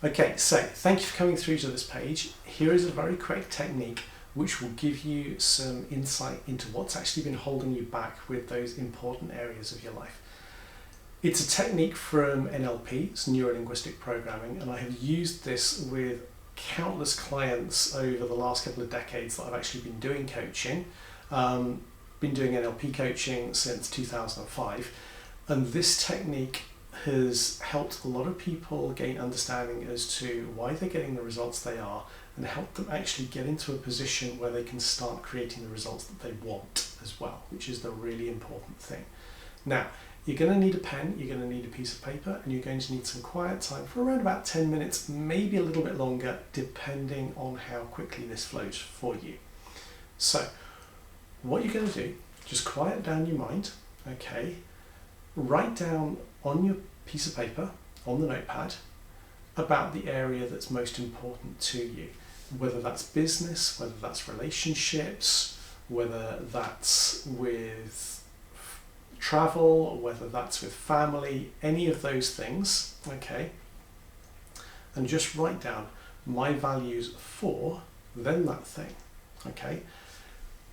Okay, so thank you for coming through to this page. Here is a very quick technique which will give you some insight into what's actually been holding you back with those important areas of your life. It's a technique from NLP, it's Neuro-Linguistic Programming, and I have used this with countless clients over the last couple of decades that I've actually been doing coaching. Been doing NLP coaching since 2005, and this technique has helped a lot of people gain understanding as to why they're getting the results they are, and helped them actually get into a position where they can start creating the results that they want as well, which is the really important thing. Now, you're going to need a pen, you're going to need a piece of paper, and you're going to need some quiet time for around about 10 minutes, maybe a little bit longer, depending on how quickly this flows for you. So, what you're going to do, just quiet down your mind, okay? Write down on your piece of paper, on the notepad, about the area that's most important to you. Whether that's business, whether that's relationships, whether that's with travel, whether that's with family, any of those things, okay? And just write down my values for, then that thing, okay?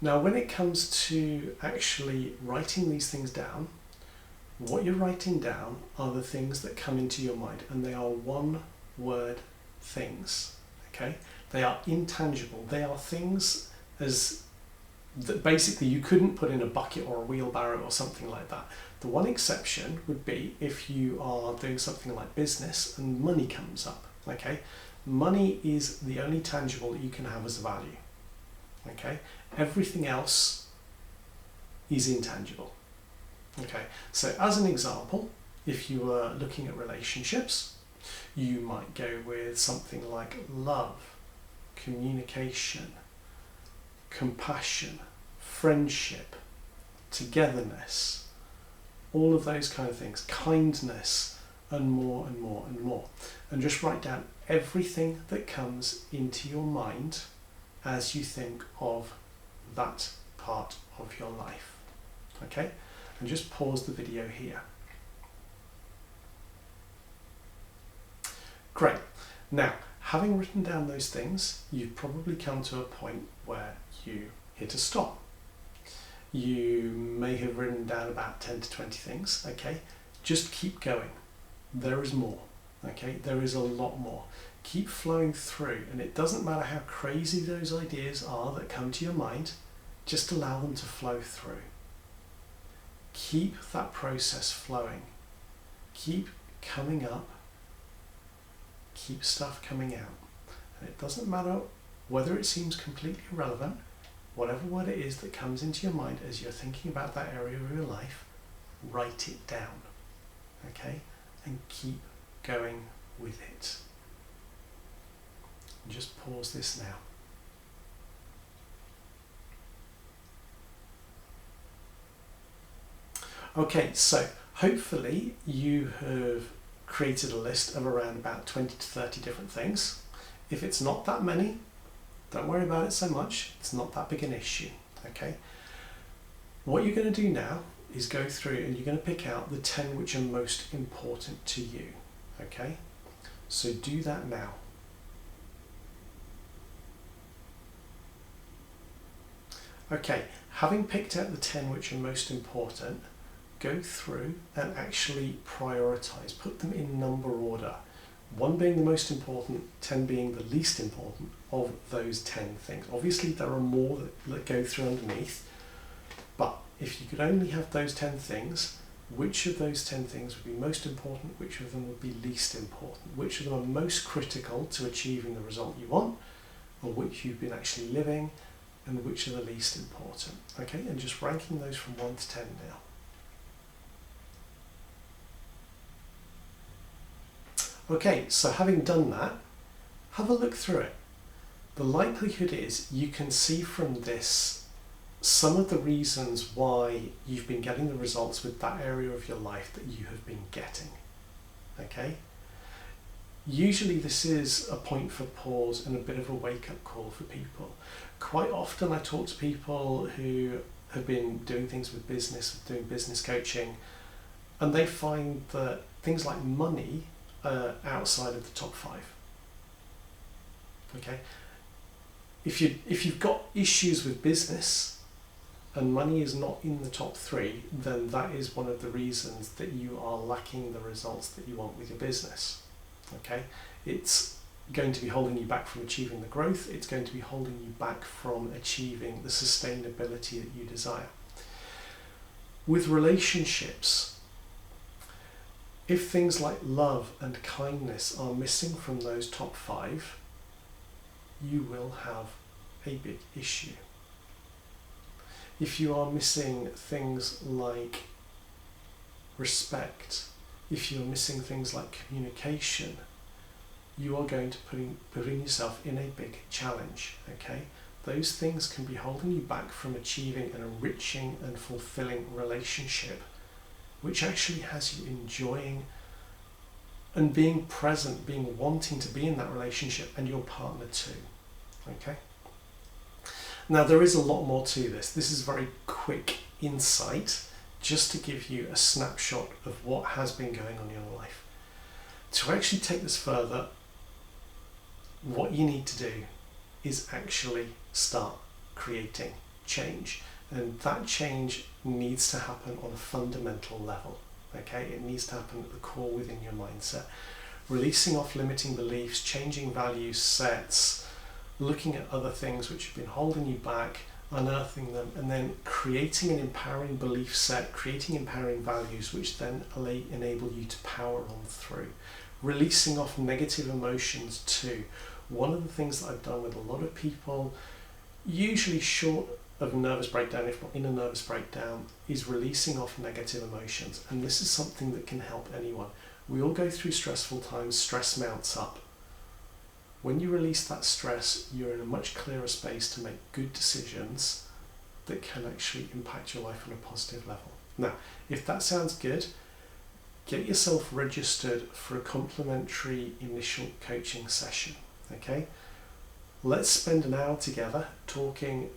Now, when it comes to actually writing these things down, what you're writing down are the things that come into your mind, and they are one-word things, okay? They are intangible. They are things that basically you couldn't put in a bucket or a wheelbarrow or something like that. The one exception would be if you are doing something like business and money comes up, okay? Money is the only tangible that you can have as a value, okay? Everything else is intangible. Okay, so as an example, if you were looking at relationships, you might go with something like love, communication, compassion, friendship, togetherness, all of those kind of things, kindness, and more and more and more. And just write down everything that comes into your mind as you think of that part of your life. Okay? And just pause the video here. Great. Now, having written down those things, you've probably come to a point where you hit a stop. You may have written down about 10 to 20 things, okay? Just keep going. There is more, okay? There is a lot more. Keep flowing through, and it doesn't matter how crazy those ideas are that come to your mind, just allow them to flow through. Keep that process flowing. Keep coming up. Keep stuff coming out. And it doesn't matter whether it seems completely irrelevant, whatever word it is that comes into your mind as you're thinking about that area of your life, write it down, okay? And keep going with it. And just pause this now. Okay, so hopefully you have created a list of around about 20 to 30 different things. If it's not that many, don't worry about it so much. It's not that big an issue, okay? What you're going to do now is go through and you're going to pick out the 10 which are most important to you, okay? So do that now. Okay, having picked out the 10 which are most important, go through and actually prioritize, put them in number order. 1 being the most important, 10 being the least important of those 10 things. Obviously there are more that go through underneath, but if you could only have those 10 things, which of those 10 things would be most important, which of them would be least important, which of them are most critical to achieving the result you want, or which you've been actually living, and which are the least important. Okay, and just ranking those from 1 to 10 now. Okay, so having done that, have a look through it. The likelihood is you can see from this some of the reasons why you've been getting the results with that area of your life that you have been getting. Okay? Usually this is a point for pause and a bit of a wake-up call for people. Quite often I talk to people who have been doing things with business, doing business coaching, and they find that things like money are outside of the top 5. Okay? If you've got issues with business and money is not in the top 3, then that is one of the reasons that you are lacking the results that you want with your business. Okay? It's going to be holding you back from achieving the growth. It's going to be holding you back from achieving the sustainability that you desire. With relationships, if things like love and kindness are missing from those top 5, you will have a big issue. If you are missing things like respect, if you're missing things like communication, you are going to putting yourself in a big challenge. Okay? Those things can be holding you back from achieving an enriching and fulfilling relationship, which actually has you enjoying and being present, being wanting to be in that relationship, and your partner too. Okay? Now, there is a lot more to this. This is a very quick insight just to give you a snapshot of what has been going on in your life. To actually take this further, what you need to do is actually start creating change. And that change needs to happen on a fundamental level. Okay? It needs to happen at the core within your mindset. Releasing off limiting beliefs, changing value sets, looking at other things which have been holding you back, unearthing them, and then creating an empowering belief set, creating empowering values which then enable you to power on through. Releasing off negative emotions too. One of the things that I've done with a lot of people, usually short of nervous breakdown, if not in a nervous breakdown, is releasing off negative emotions. And this is something that can help anyone. We all go through stressful times, stress mounts up. When you release that stress, you're in a much clearer space to make good decisions that can actually impact your life on a positive level. Now, if that sounds good, get yourself registered for a complimentary initial coaching session. Okay? Let's spend an hour together talking,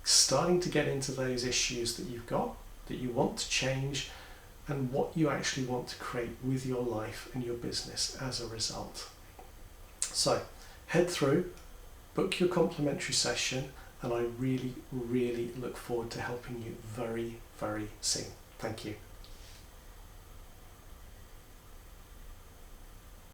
starting to get into those issues that you've got, that you want to change, and what you actually want to create with your life and your business as a result. So, head through, book your complimentary session, and I really, really look forward to helping you very, very soon. Thank you.